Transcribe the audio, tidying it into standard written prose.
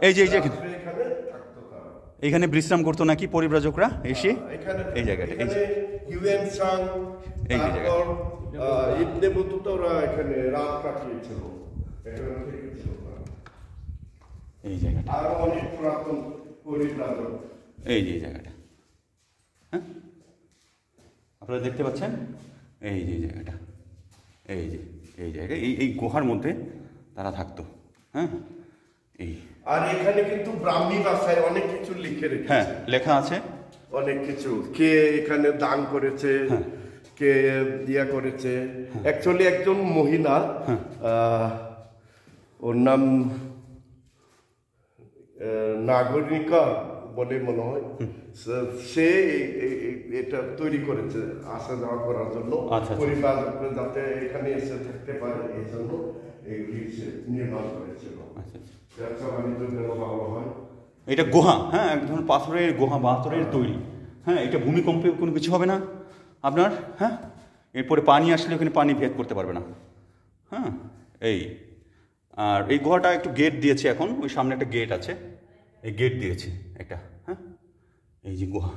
এই যে এইখানে বিশ্রাম করতো নাকি পরিব্রাজকরা এসে এই জায়গাটা, এই যে এই যে জায়গা ইবনে বতুতা ওরা এখানে রাত কাটিয়েছিল। এই জায়গাটা আর অনেক পুরাতন পরিব্রাজক, এই যে জায়গাটা, হ্যাঁ আপনারা দেখতে পাচ্ছেন, এই যে জায়গাটা, এই যে এই জায়গায় এই গুহার মধ্যে তারা থাকতো। হ্যাঁ এই আর এখানে কিন্তু ব্রাহ্মী ভাষায় অনেক কিছু লিখে রেখেছে। হ্যাঁ লেখা আছে অনেক কিছু, কে এখানে দান করেছে, কে ইয়া করেছে। অ্যাকচুয়ালি একজন মহিলা, ওর নাম নাগরিকা বলে মনে হয়, সে এটা তৈরি করেছে আসা যাওয়া করার জন্য, পরিবার যাতে এখানে এসে থাকতে পারে এই জন্য এগুলি নির্মাণ করেছিল। এটা গুহা, হ্যাঁ একদম পাথরের গুহা, পাথরের তৈরি। হ্যাঁ এটা ভূমিকম্পে কোনো কিছু হবে না আপনার। হ্যাঁ এরপরে পানি আসলে ওখানে পানি ভেদ করতে পারবে না। হ্যাঁ এই আর এই গুহাটা একটু গেট দিয়েছে এখন, ওই সামনে একটা গেট আছে, এই গেট দিয়েছে একটা। হ্যাঁ এই যে গুহা।